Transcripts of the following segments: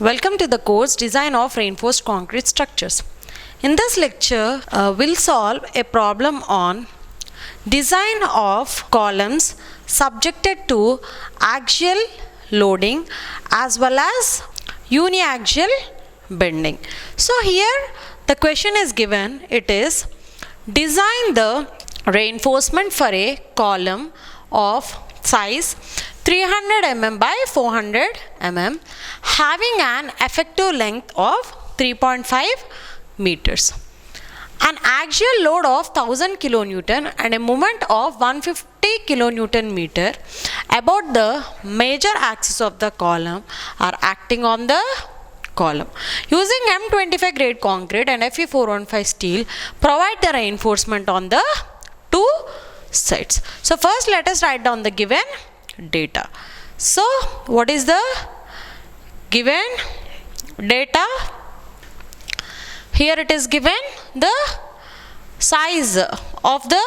Welcome to the course Design of Reinforced Concrete Structures. In this lecture, we'll solve a problem on design of columns subjected to axial loading as well as uniaxial bending. So here the question is given, it is design the reinforcement for a column of size 300 mm by 400 mm having an effective length of 3.5 meters. An axial load of 1000 kilonewton and a moment of 150 kilonewton meter about the major axis of the column are acting on the column. Using M25 grade concrete and Fe415 steel, provide the reinforcement on the two sides. So first let us write down the given data. So what is the given data? Here it is given the size of the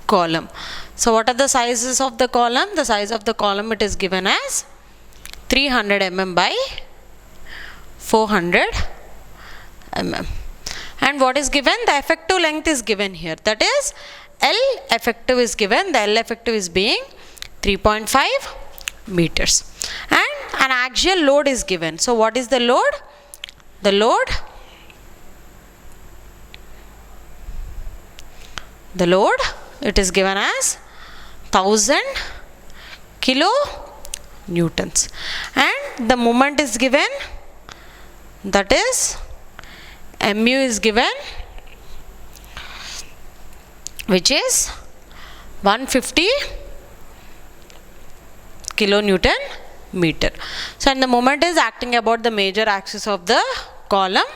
column. So what are the sizes of the column? The size of the column it is given as 300 mm by 400 mm. And what is given? The effective length is given here. That is L effective is given. The L effective is being 3.5 meters. And an axial load is given. So what is the load? The load it is given as 1000 kilonewtons. And the moment is given, that is mu is given, which is 150 kilonewton meter. So and the moment is acting about the major axis of the column,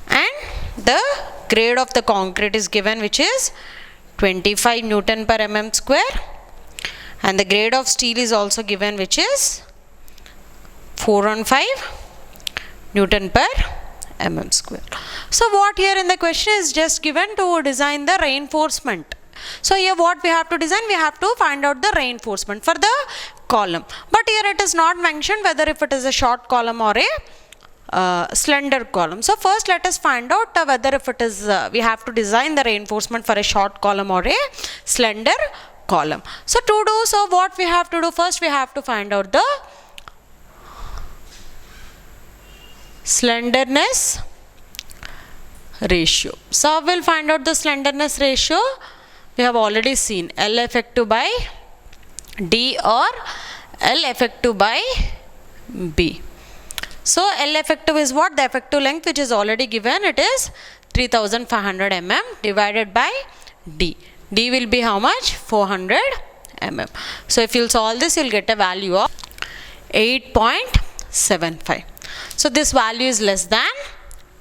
and the grade of the concrete is given, which is 25 Newton per mm square, and the grade of steel is also given, which is 415 Newton per mm square. So what here in the question is just given to design the reinforcement. So here what we have to design, we have to find out the reinforcement for the column. But here it is not mentioned whether if it is a short column or a slender column. So first let us find out whether if it is we have to design the reinforcement for a short column or a slender column. So to do so, what we have to do, first we have to find out the slenderness ratio. So we'll find out the slenderness ratio. We have already seen L effective by D or L effective by B. So L effective is what? The effective length which is already given, it is 3500 mm divided by D. D will be how much? 400 mm. So if you'll solve this, you'll get a value of 8.75. So this value is less than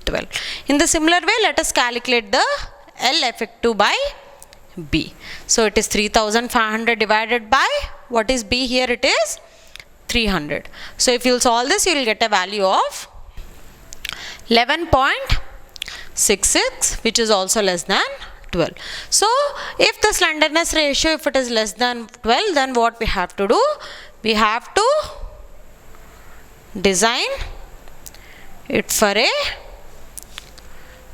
12. In the similar way, let us calculate the L effective by B. So it is 3500 divided by, what is B here? It is 300. So if you will solve this, you will get a value of 11.66, which is also less than 12. So if the slenderness ratio, if it is less than 12, then what we have to do? We have to design it for a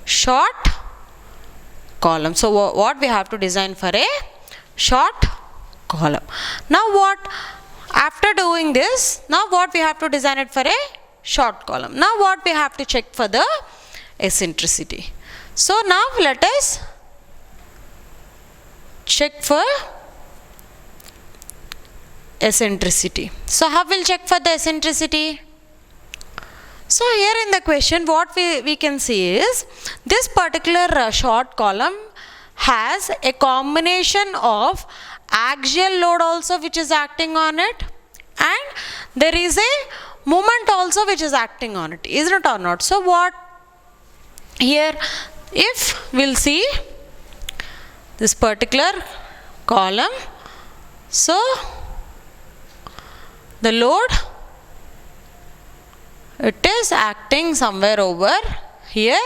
short column. So what we have to design for a short column. Now what? After doing this, now what we have to design it for a short column. Now what we have to check for the eccentricity. So now let us check for eccentricity. So how will check for the eccentricity? So here in the question what we can see is this particular short column has a combination of axial load also which is acting on it, and there is a moment also which is acting on it, is it or not? So what here, if we'll see this particular column, so the load it is acting somewhere over here,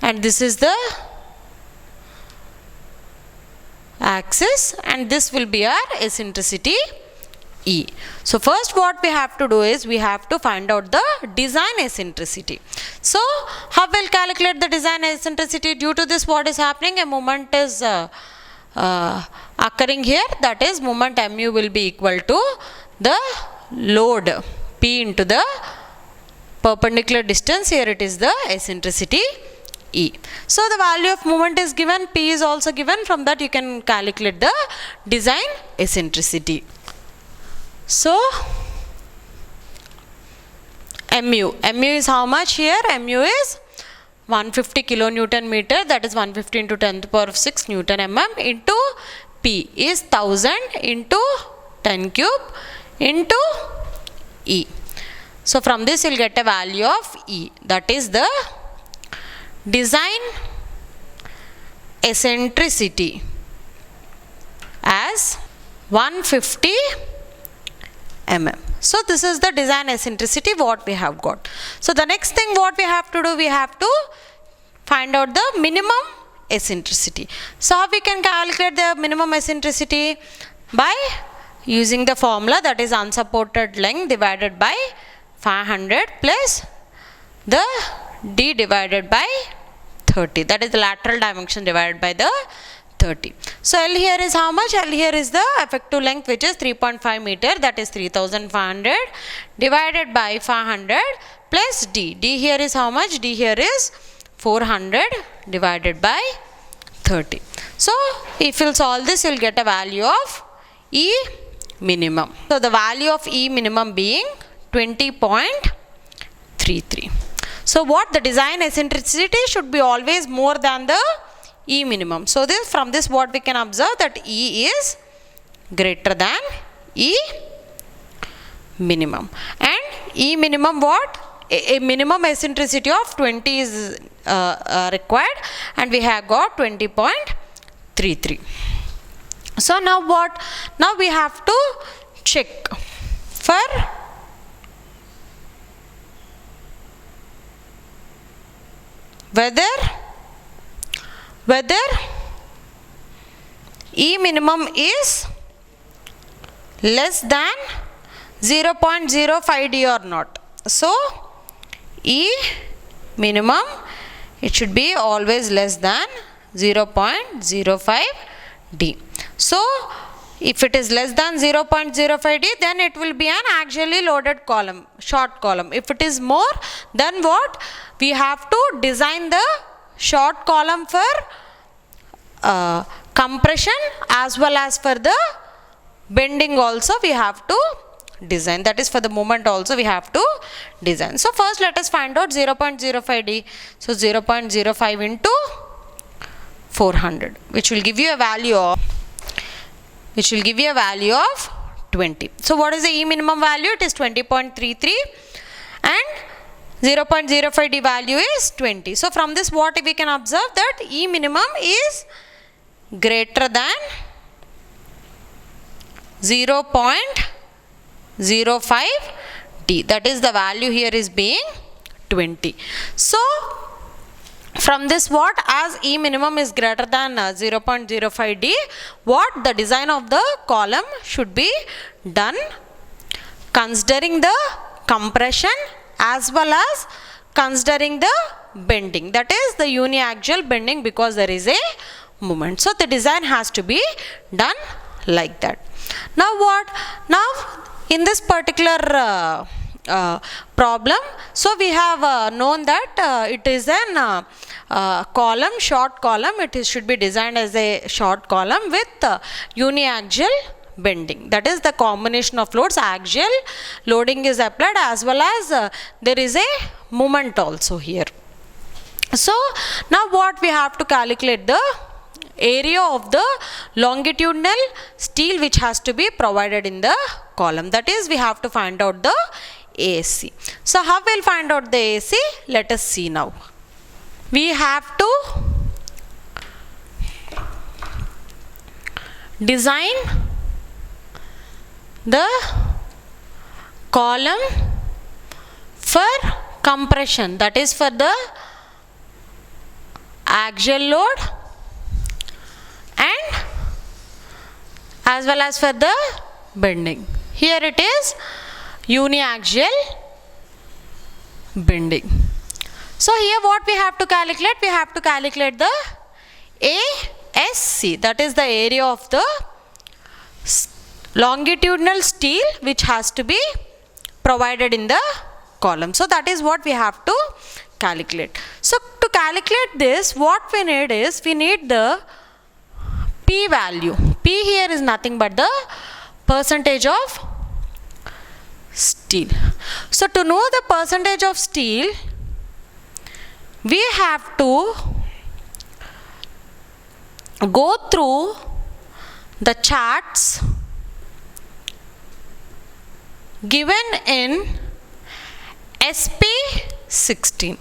and this is the axis, and this will be our eccentricity E. So first what we have to do is we have to find out the design eccentricity. So how we'll calculate the design eccentricity? Due to this, what is happening? A moment is occurring here, that is moment mu will be equal to the load P into the perpendicular distance. Here it is the eccentricity E. So the value of moment is given, P is also given. From that you can calculate the design eccentricity. So mu is how much here? Mu is 150 kilonewton meter, that is 150 into 10 to the power of 6 Newton mm, into P is 1000 into 10 cube into E. So from this you will get a value of E, that is the design eccentricity as 150 mm. So this is the design eccentricity what we have got. So the next thing what we have to do, we have to find out the minimum eccentricity. So how we can calculate the minimum eccentricity? By using the formula, that is unsupported length divided by 500 plus the D divided by 30, that is the lateral dimension divided by the 30. So L here is how much? L here is the effective length, which is 3.5 meter, that is 3500 divided by 500 plus D. D here is how much? D here is 400 divided by 30. So if you solve this, you will get a value of E minimum. So the value of E minimum being 20.33. So what the design eccentricity should be always more than the E minimum. So this, from this what we can observe, that E is greater than E minimum. And E minimum what? A minimum eccentricity of 20 is required, and we have got 20.33. So now what? Now we have to check for whether E minimum is less than 0.05 D or not. So E minimum, it should be always less than 0.05 D. So if it is less than 0.05 D, then it will be an axially loaded column, short column. If it is more, then what? We have to design the short column for compression as well as for the bending also we have to design, that is for the moment also we have to design. So first let us find out 0.05 D. So 0.05 into 400, which will give you a value of 20. So what is the E minimum value? It is 20.33 and 0.05 D value is 20. So from this what we can observe, that E minimum is greater than 0.05 D, that is the value here is being 20. So from this what, as E minimum is greater than 0.05 D, what the design of the column should be done considering the compression as well as considering the bending, that is the uniaxial bending, because there is a moment. So the design has to be done like that. Now what? Now in this particular problem, so we have known that it is an column, short column. It should be designed as a short column with uniaxial bending, that is the combination of loads, axial loading is applied as well as there is a moment also here. So now what we have to calculate, the area of the longitudinal steel which has to be provided in the column, that is we have to find out the AC. So how we'll find out the AC? Let us see now. We have to design the column for compression, that is for the axial load and as well as for the bending. Here it is uniaxial bending. So here what we have to calculate? We have to calculate the ASC, that is the area of the longitudinal steel which has to be provided in the column. So that is what we have to calculate. So to calculate this, what we need is, we need the P value. P here is nothing but the percentage of steel. So to know the percentage of steel, we have to go through the charts given in SP 16.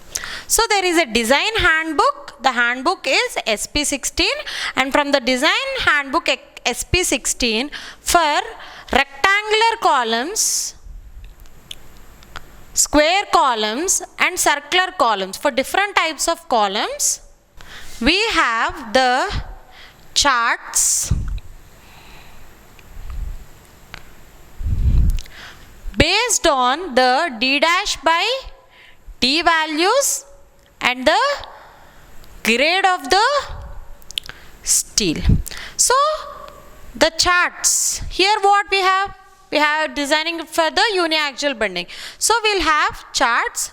So there is a design handbook. The handbook is SP 16, and from the design handbook SP 16, for rectangular columns, square columns and circular columns, for different types of columns, we have the charts based on the D dash by D values and the grade of the steel. So the charts, here what we have? We have designing for the uniaxial bending. So we'll have charts.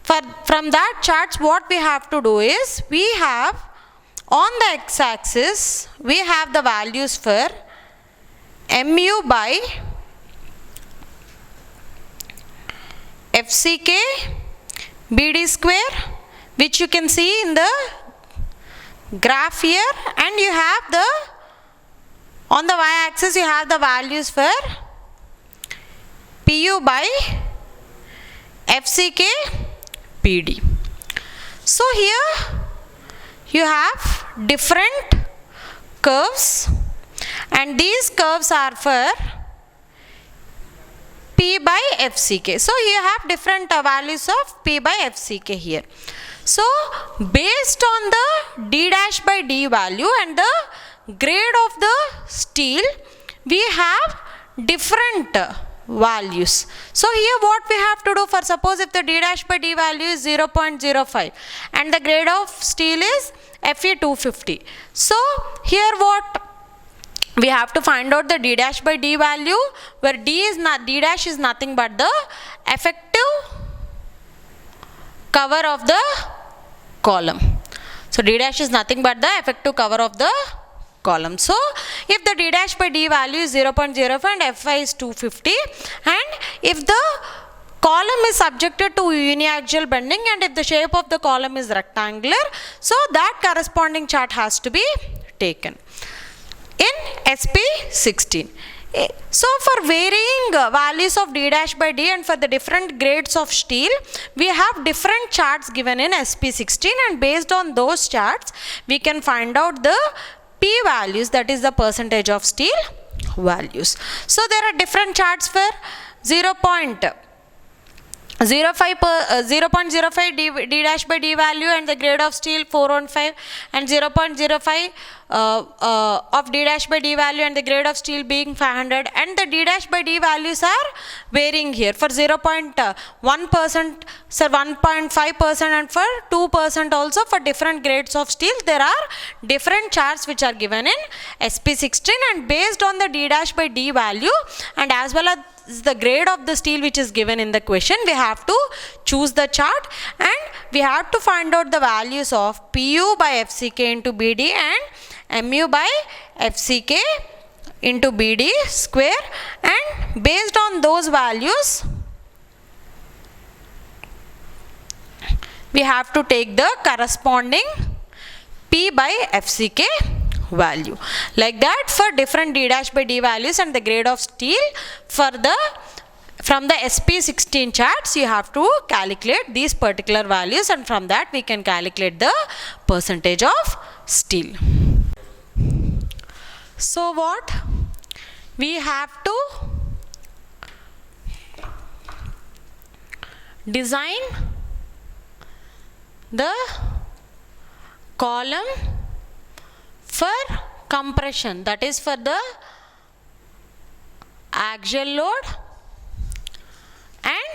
From that charts, what we have to do is, we have on the x-axis, we have the values for mu by FCK BD square, which you can see in the graph here, and you have the, on the y-axis you have the values for PU by FCK PD. So here you have different curves, and these curves are for P by FCK. So you have different values of P by FCK here. So based on the D dash by D value and the grade of the steel, we have different values. So here what we have to do, for suppose if the D dash by D value is 0.05 and the grade of steel is Fe250. So here what we have to find out the D dash by D value, where D dash is nothing but the effective cover of the column. So D dash is nothing but the effective cover of the column. So if the D dash by D value is 0.05 and Fi is 250, and if the column is subjected to uniaxial bending and if the shape of the column is rectangular, so that corresponding chart has to be taken in SP 16. So for varying values of D dash by D and for the different grades of steel, we have different charts given in SP 16, and based on those charts we can find out the P values, that is the percentage of steel values. So there are different charts for 0.05 D dash by D value and the grade of steel 415, and 0.05 of D dash by D value and the grade of steel being 500, and the D dash by D values are varying here. For 0.1%, so 1.5% and for 2% also, for different grades of steel there are different charts which are given in SP 16, and based on the D dash by D value and as well as the grade of the steel which is given in the question, we have to choose the chart, and we have to find out the values of PU by FCK into BD and MU by FCK into BD square, and based on those values we have to take the corresponding P by FCK value. Like that, for different D dash by D values and the grade of steel, for the from the SP 16 charts you have to calculate these particular values, and from that we can calculate the percentage of steel. So what we have to design the column for compression, that is for the axial load and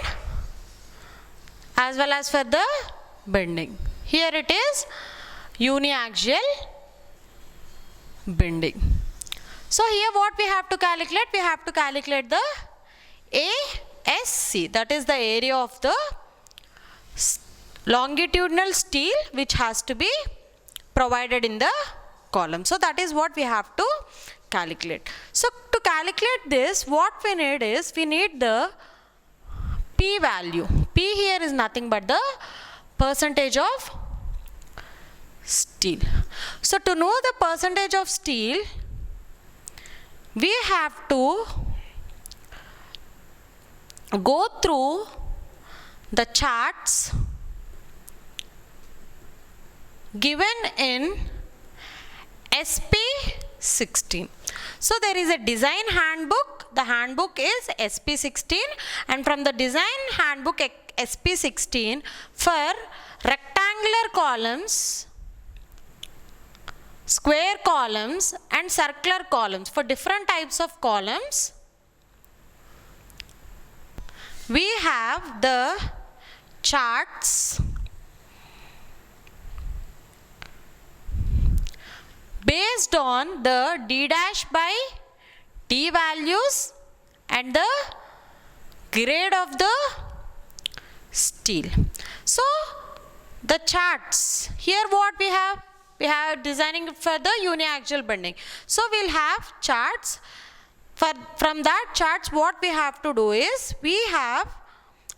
as well as for the bending. Here it is uniaxial bending. So here what we have to calculate? We have to calculate the ASC, that is the area of the longitudinal steel which has to be provided in the column. So that is what we have to calculate. So to calculate this, what we need is, we need the P value. P here is nothing but the percentage of steel. So to know the percentage of steel, we have to go through the charts given in SP 16. So there is a design handbook. The handbook is SP 16, and from the design handbook SP 16, for rectangular columns, square columns and circular columns, for different types of columns, we have the charts based on the D dash by D values and the grade of the steel. So the charts, here what we have designing for the uniaxial bending. So we'll have charts. From that charts, what we have to do is, we have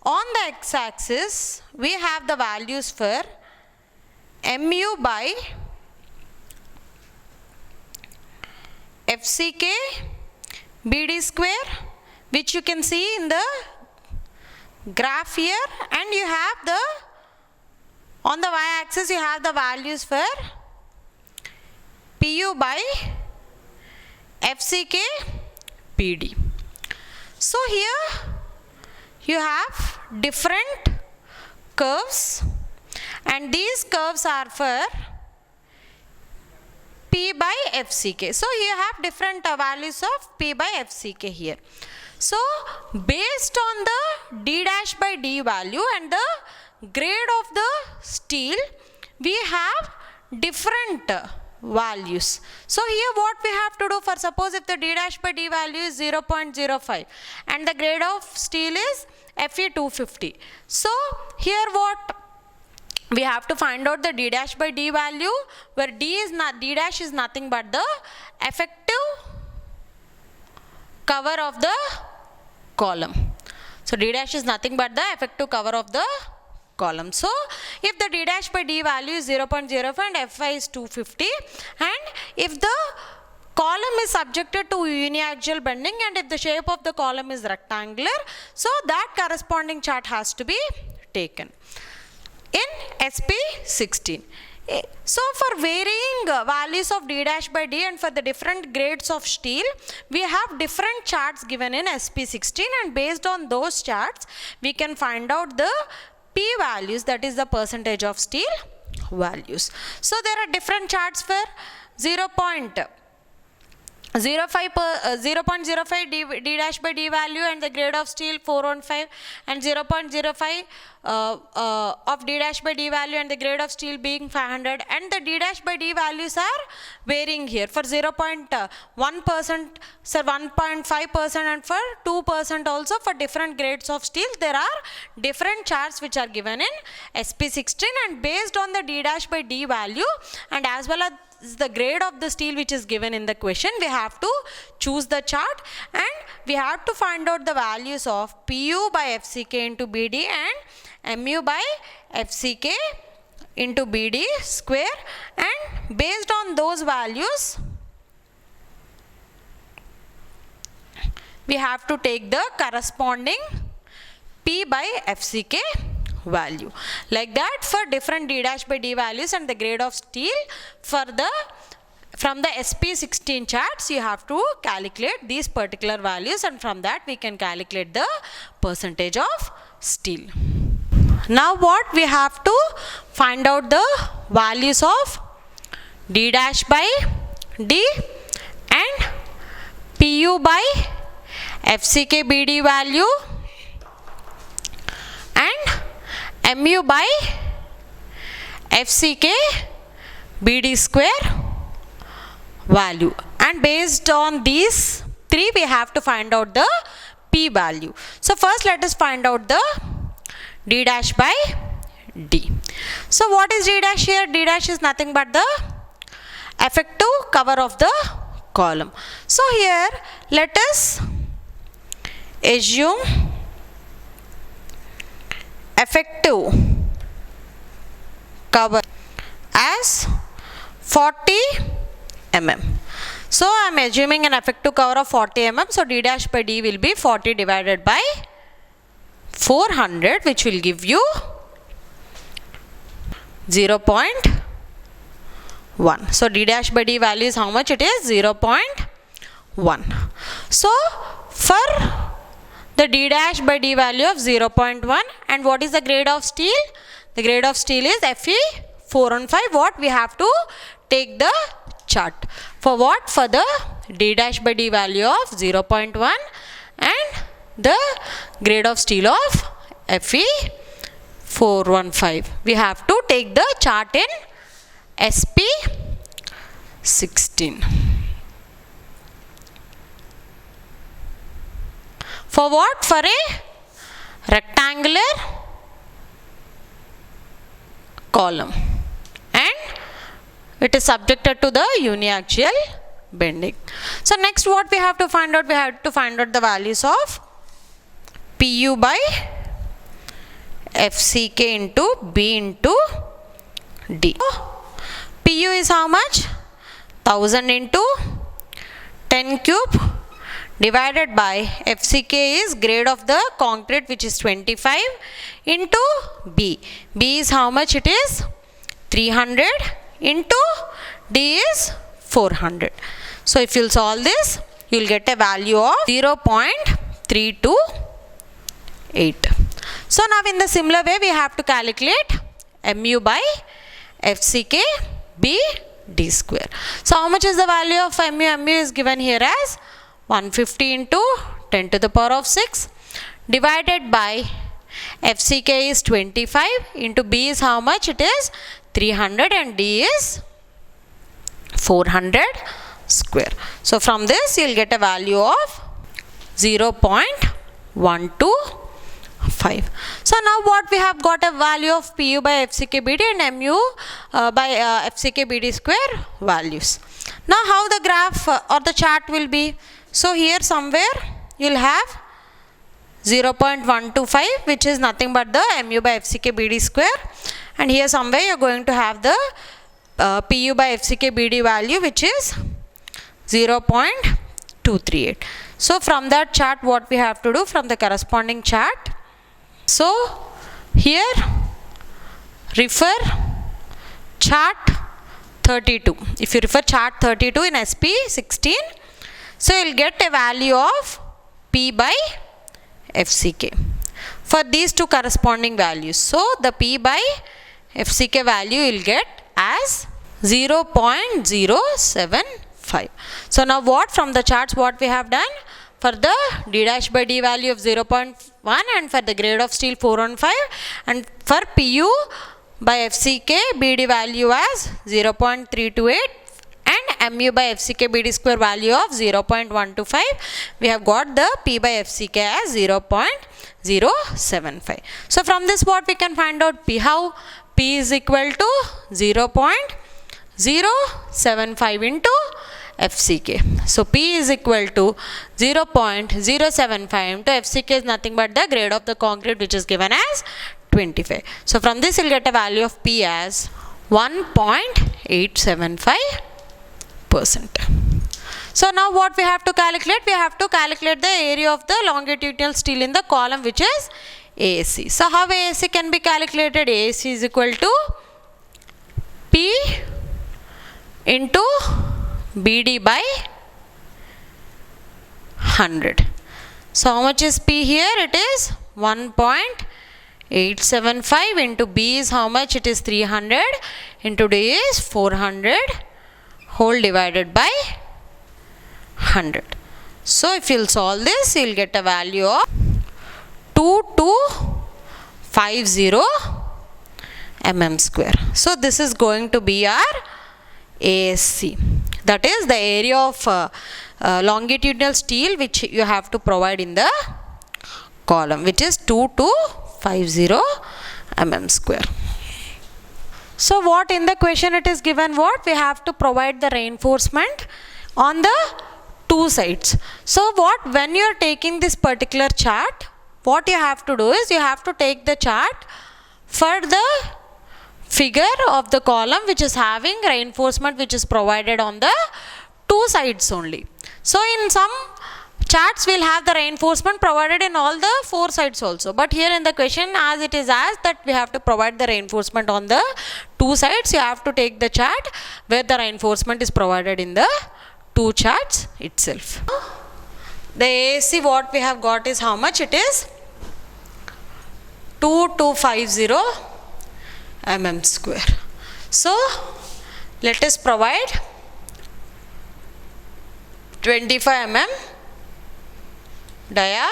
on the x-axis, we have the values for mu by FCK BD square, which you can see in the graph here, and you have the, on the y-axis you have the values for PU by FCK PD. So here you have different curves, and these curves are for P by FCK. So you have different values of P by FCK here. So based on the D dash by D value and the grade of the steel, we have different values. So here what we have to do, for suppose if the D dash by D value is 0.05 and the grade of steel is Fe 250. So here what we have to find out the D dash by D value, where D dash is nothing but the effective cover of the column. So D dash is nothing but the effective cover of the column. So if the D dash by D value is 0.05 and Fi is 250, and if the column is subjected to uniaxial bending and if the shape of the column is rectangular, so that corresponding chart has to be taken in SP 16. So for varying values of D dash by D and for the different grades of steel, we have different charts given in SP 16, and based on those charts we can find out the P values, that is the percentage of steel values. So there are different charts for 0.05 D dash by D value and the grade of steel 415, and 0.05 of D dash by D value and the grade of steel being 500, and the D dash by D values are varying here for 0.1%, so 1.5%, and for 2% also. For different grades of steel there are different charts which are given in SP 16, and based on the D dash by D value and as well as the grade of the steel which is given in the question, we have to choose the chart, and we have to find out the values of PU by FCK into BD and MU by FCK into BD square, and based on those values we have to take the corresponding P by FCK value. Like that, for different D dash by D values and the grade of steel, for the from the SP 16 charts you have to calculate these particular values, and from that we can calculate the percentage of steel. Now what we have to find out the values of D dash by D and PU by FCK BD value and MU by FCK BD square value, and based on these three we have to find out the P value. So first let us find out the D dash by D. So what is D dash here? D dash is nothing but the effective cover of the column. So here let us assume effective cover as 40 mm. So I am assuming an effective cover of 40 mm. So D dash by D will be 40 divided by 400, which will give you 0.1. So D dash by D value is how much? It is 0.1. So for the D dash by D value of 0.1, and what is the grade of steel? The grade of steel is Fe 415. What? We have to take the chart. For what? For the D dash by D value of 0.1 and the grade of steel of Fe 415. We have to take the chart in SP 16. For what? For a rectangular column, and it is subjected to the uniaxial bending. So next what we have to find out? We have to find out the values of PU by FCK into B into D. PU is how much? 1000 into 10 cube divided by FCK is grade of the concrete, which is 25, into B. B is how much? It is 300 into D is 400. So if you will solve this, you will get a value of 0.328. So now in the similar way we have to calculate MU by FCK B D square. So how much is the value of MU? MU is given here as 150 into 10 to the power of 6 divided by FCK is 25 into B is how much? It is 300 and D is 400 square. So from this you will get a value of 0.125. So now what we have got? A value of PU by FCK BD and MU by FCK BD square values. Now how the graph or the chart will be? So here somewhere you will have 0.125, which is nothing but the MU by FCK BD square, and here somewhere you are going to have the PU by FCK BD value, which is 0.238. So from that chart what we have to do? From the corresponding chart, so here refer chart 32. If you refer chart 32 in SP 16, so you will get a value of P by FCK for these two corresponding values. So the P by FCK value you will get as 0.075. So now what? From the charts what we have done? For the D dash by D value of 0.1 and for the grade of steel 415, and for PU by FCK BD value as 0.328 and MU by FCK BD square value of 0.125, we have got the P by FCK as 0.075. So from this what we can find out? P, how? P is equal to 0.075 into FCK. So P is equal to 0.075 into FCK is nothing but the grade of the concrete, which is given as 25. So from this you will get a value of P as 1.875%. So now what we have to calculate? We have to calculate the area of the longitudinal steel in the column, which is ASC. So how ASC can be calculated? ASC is equal to P into BD by 100. So how much is P here? It is 1.875 into B is how much? It is 300 into D is 400 whole divided by 100. So if you'll solve this, you'll get a value of 2250 mm square. So this is going to be our ASC. That is the area of longitudinal steel which you have to provide in the column, which is 2250 mm square. So what in the question it is given, what we have to provide the reinforcement on the two sides. So what, when you are taking this particular chart, what you have to do is you have to take the chart for the figure of the column which is having reinforcement which is provided on the two sides only. So in some charts will have the reinforcement provided in all the four sides also, but here in the question as it is asked that we have to provide the reinforcement on the two sides, you have to take the chart where the reinforcement is provided in the two charts itself. The ASC what we have got is how much it is, 2250 mm square. So let us provide 25 mm dia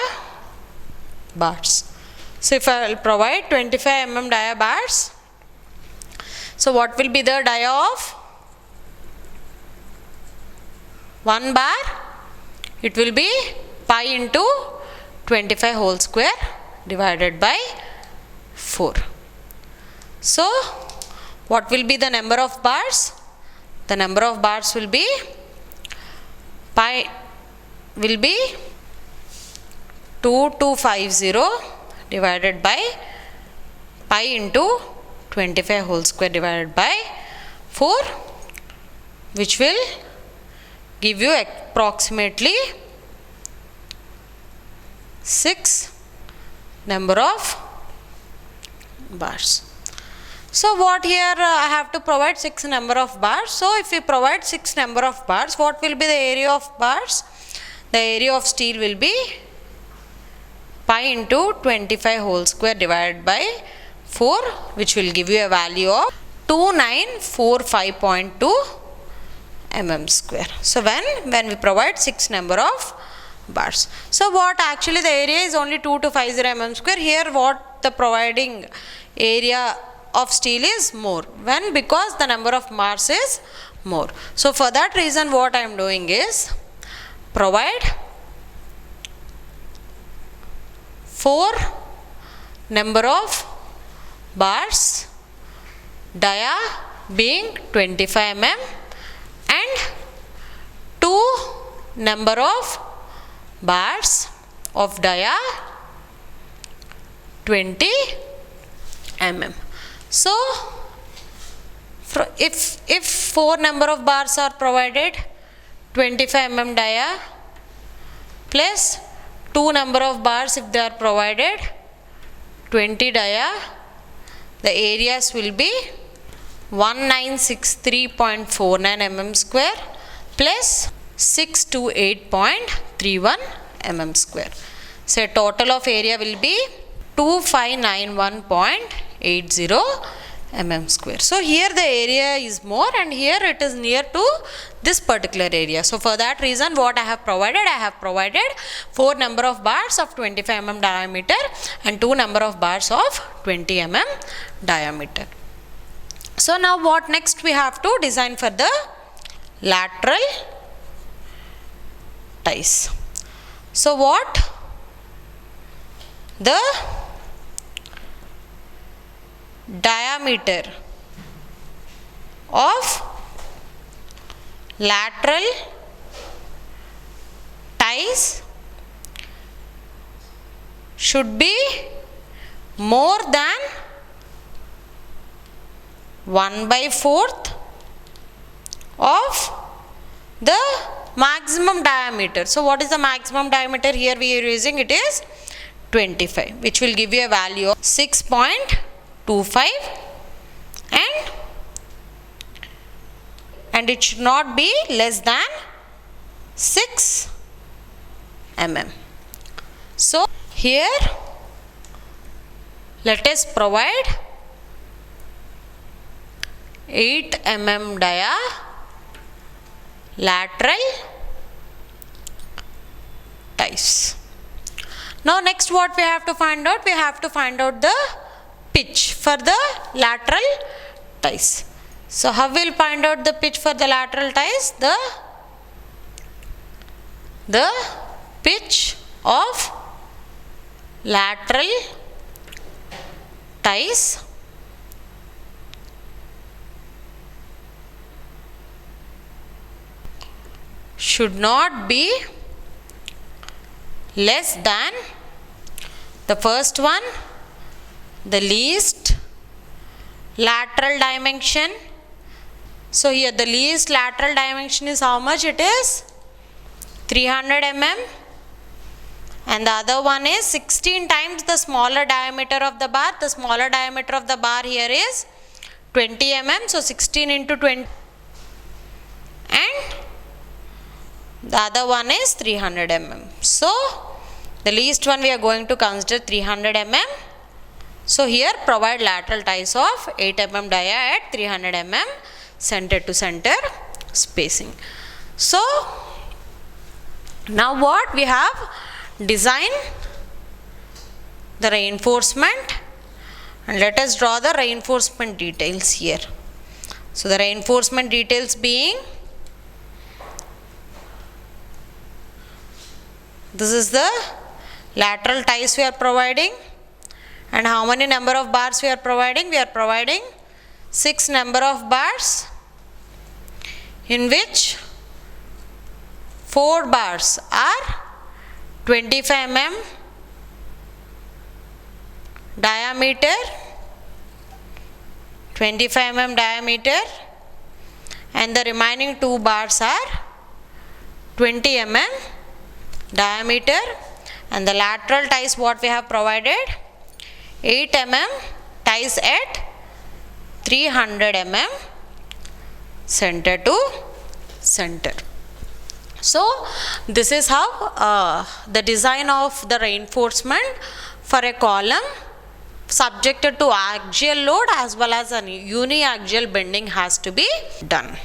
bars. So if I will provide 25 mm dia bars, so what will be the dia of 1 bar? It will be pi into 25 whole square divided by 4. So what will be the number of bars? The number of bars will be pi will be 2250 divided by pi into 25 whole square divided by 4, which will give you approximately 6 number of bars. So what here I have to provide 6 number of bars. So if we provide 6 number of bars, what will be the area of bars? The area of steel will be pi into 25 whole square divided by 4, which will give you a value of 2945.2 mm square. So when we provide 6 number of bars. So what actually the area is only 2250 mm square. Here what the providing area of steel is more, when because the number of bars is more. So for that reason what I am doing is provide 4 number of bars, dia being 25 mm, and 2 number of bars of dia 20 mm. So if 4 number of bars are provided, 25 mm dia plus 2 number of bars if they are provided, 20 dia, the areas will be 1963.49 mm square plus 628.31 mm square. So total of area will be 2591.80 mm square. So here the area is more and here it is near to this particular area. So for that reason what I have provided 4 number of bars of 25 mm diameter and 2 number of bars of 20 mm diameter. So now what next we have to design for the lateral ties. So what the diameter of lateral ties should be more than 1/4 of the maximum diameter. So what is the maximum diameter? Here we are using it is 25, which will give you a value of 6.25, and it should not be less than 6 mm. So here let us provide 8 mm dia lateral ties. Now next what we have to find out? We have to find out the pitch for the lateral ties. So how we'll find out the pitch for the lateral ties? The pitch of lateral ties should not be less than the first one, the least lateral dimension. So here the least lateral dimension is how much it is? 300 mm, and the other one is 16 times the smaller diameter of the bar. The smaller diameter of the bar here is 20 mm, so 16 into 20, and the other one is 300 mm. So the least one we are going to consider 300 mm. So here provide lateral ties of 8 mm dia at 300 mm center to center spacing. So now what we have? Design the reinforcement, and let us draw the reinforcement details here. So the reinforcement details being, this is the lateral ties we are providing, and how many number of bars we are providing? We are providing 6 number of bars, in which 4 bars are 25 mm diameter, 25 mm diameter, and the remaining 2 bars are 20 mm diameter, and the lateral ties what we have provided, 8 mm ties at 300 mm center to center. So this is how the design of the reinforcement for a column subjected to axial load as well as a uniaxial bending has to be done.